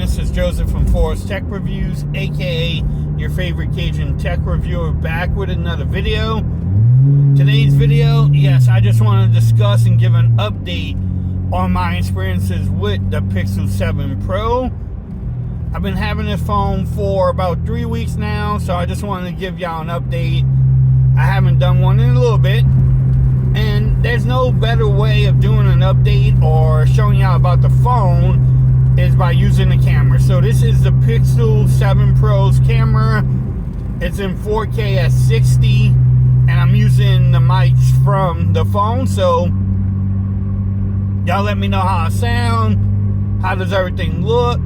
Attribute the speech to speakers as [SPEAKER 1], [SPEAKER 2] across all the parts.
[SPEAKER 1] This is Joseph from Forest Tech Reviews, aka your favorite Cajun tech reviewer, back with another video. Today's video, yes, I just want to discuss and give an update on my experiences with the Pixel 7 Pro. I've been having this phone for about 3 weeks now, so I just wanted to give y'all an update. I haven't done one in a little bit, and there's no better way of doing an update or showing y'all about the phone is by using the camera. So this is the Pixel 7 Pro's camera. It's in 4K at 60, and I'm using the mics from the phone. So y'all let me know how I sound, how does everything look,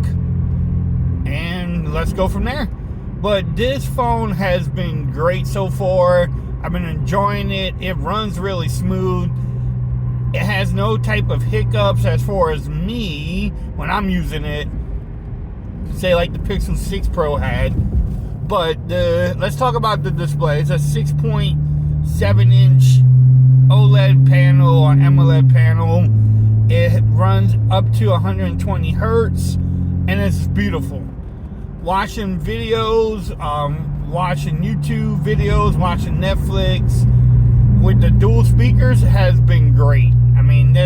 [SPEAKER 1] and let's go from there. But this phone has been great so far. I've been enjoying it. It runs really smooth. It has no type of hiccups as far as me when I'm using it, say like the Pixel 6 Pro had. But let's talk about the display. It's a 6.7-inch OLED panel or AMOLED panel. It runs up to 120 hertz, and it's beautiful. Watching videos, watching YouTube videos, watching Netflix with the dual speakers has been great. I mean,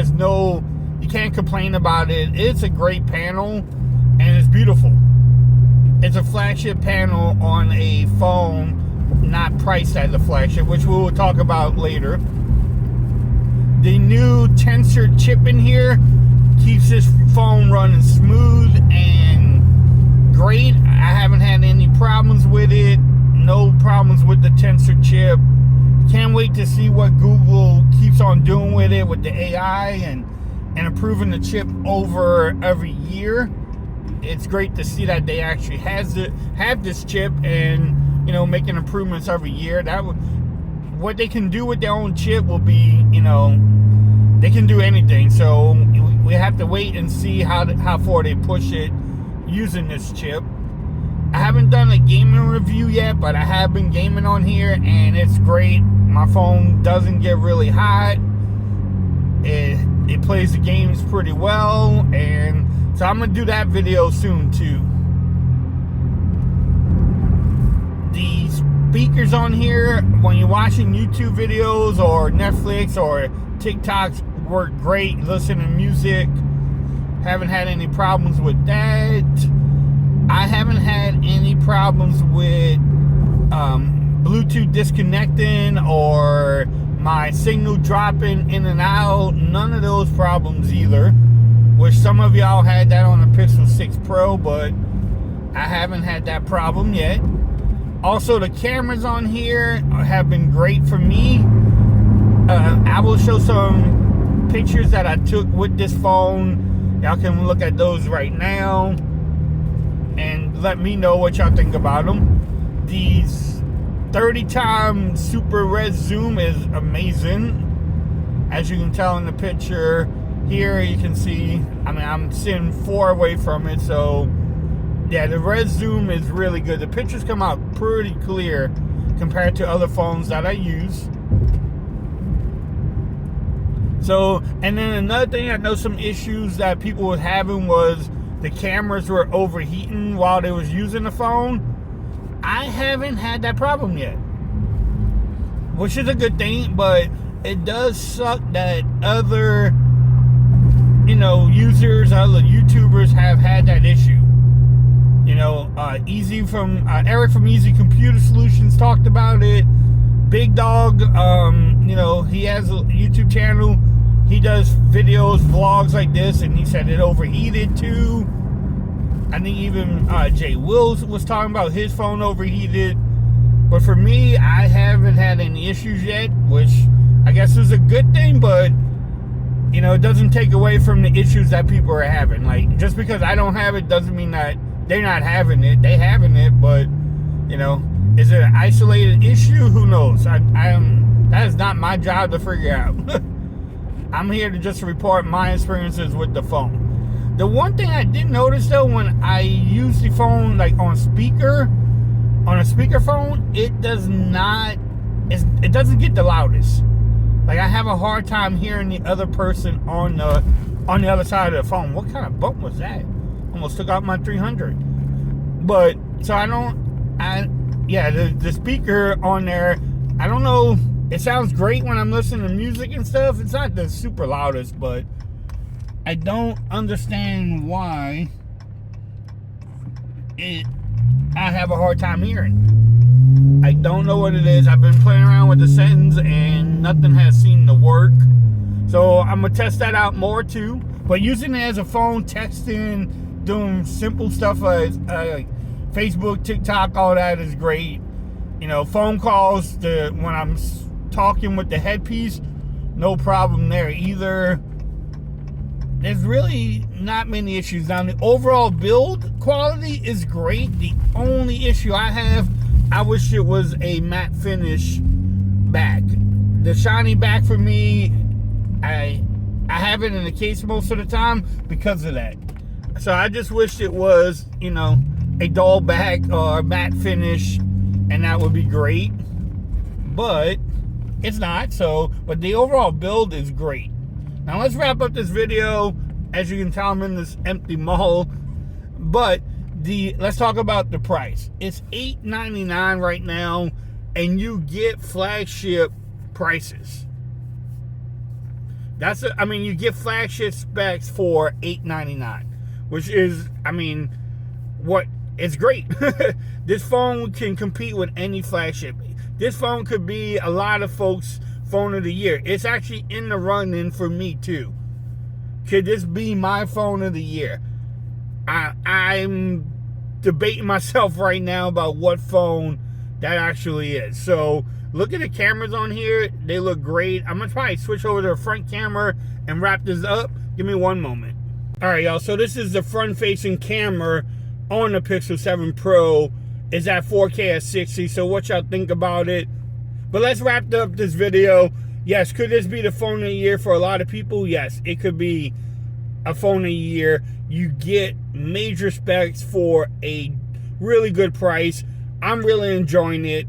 [SPEAKER 1] you can't complain about it. It's a great panel, and it's beautiful. It's a flagship panel on a phone not priced as a flagship, which we will talk about later. The new Tensor chip in here keeps this phone running smooth and great. I haven't had any problems with it. No problems with the Tensor chip. Can't wait to see what Google keeps on doing with it, with the AI and improving the chip over every year. It's great to see that they actually have this chip and, making improvements every year. What they can do with their own chip will be, they can do anything. So we have to wait and see how far they push it using this chip. I haven't done a gaming review yet, but I have been gaming on here, and it's great. My phone doesn't get really hot. It plays the games pretty well, and so I'm going to do that video soon too. The speakers on here, when you're watching YouTube videos or Netflix or TikToks, work great. Listen to music. Haven't had any problems with that. I haven't had any problems with Bluetooth disconnecting or my signal dropping in and out. None of those problems either, which some of y'all had that on the Pixel 6 Pro, but I haven't had that problem yet. Also, the cameras on here have been great for me. I will show some pictures that I took with this phone. Y'all can look at those right now and let me know what y'all think about them. These 30x super red zoom is amazing. As you can tell in the picture here, you can see, I'm sitting far away from it, so yeah, the red zoom is really good. The pictures come out pretty clear compared to other phones that I use. So, and then another thing, I know some issues that people were having was the cameras were overheating while they was using the phone. I haven't had that problem yet, which is a good thing, but it does suck that other, users, other YouTubers have had that issue. Eric from Easy Computer Solutions talked about it. Big Dog, he has a YouTube channel. He does videos, vlogs like this, and he said it overheated too. I think even Jay Wills was talking about his phone overheated. But for me, I haven't had any issues yet, which I guess is a good thing, but it doesn't take away from the issues that people are having. Like, just because I don't have it doesn't mean that they're not having it. They having it, but is it an isolated issue? Who knows? That is not my job to figure out. I'm here to just report my experiences with the phone. The one thing I did notice though, when I use the phone like on a speakerphone, it doesn't get the loudest. Like, I have a hard time hearing the other person on the other side of the phone. What kind of bump was that? Almost took out my 300. But, so the speaker on there, I don't know, it sounds great when I'm listening to music and stuff. It's not the super loudest, but I don't understand why I have a hard time hearing. I don't know what it is. I've been playing around with the settings and nothing has seemed to work. So I'm going to test that out more too. But using it as a phone, texting, doing simple stuff like Facebook, TikTok, all that is great. You know, phone calls, when I'm talking with the headpiece, no problem there either. There's really not many issues. Now, the overall build quality is great. The only issue I have, I wish it was a matte finish back. The shiny back for me, I have it in the case most of the time because of that. So I just wish it was, you know, a dull back or a matte finish, and that would be great. But it's not. So, but the overall build is great. Now let's wrap up this video. As you can tell, I'm in this empty mall. But let's talk about the price. It's $8.99 right now, and you get flagship prices. You get flagship specs for $8.99, which is, it's great. This phone can compete with any flagship. This phone could be a lot of folks' phone of the year. It's actually in the running for me too. Could this be my phone of the year? I'm debating myself right now about what phone that actually is. So look at the cameras on here. They look great. I'm going to probably switch over to the front camera and wrap this up. Give me one moment. All right, y'all. So this is the front-facing camera on the Pixel 7 Pro. It's at 4K at 60. So what y'all think about it? But let's wrap up this video. Yes, could this be the phone of the year for a lot of people? Yes, it could be a phone of the year. You get major specs for a really good price. I'm really enjoying it.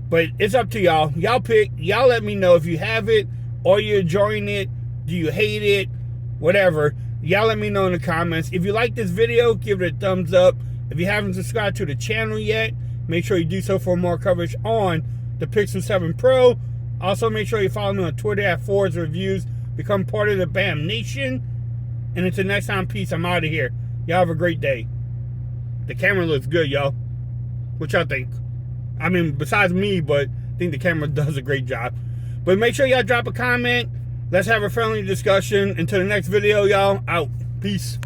[SPEAKER 1] But it's up to y'all. Y'all pick. Y'all let me know if you have it or you're enjoying it. Do you hate it? Whatever. Y'all let me know in the comments. If you like this video, give it a thumbs up. If you haven't subscribed to the channel yet, make sure you do so for more coverage on the Pixel 7 Pro. Also, make sure you follow me on Twitter at Fords Reviews. Become part of the BAM Nation. And until next time, peace. I'm out of here. Y'all have a great day. The camera looks good, y'all. What y'all think? Besides me, but I think the camera does a great job. But make sure y'all drop a comment. Let's have a friendly discussion. Until the next video, y'all, out. Peace.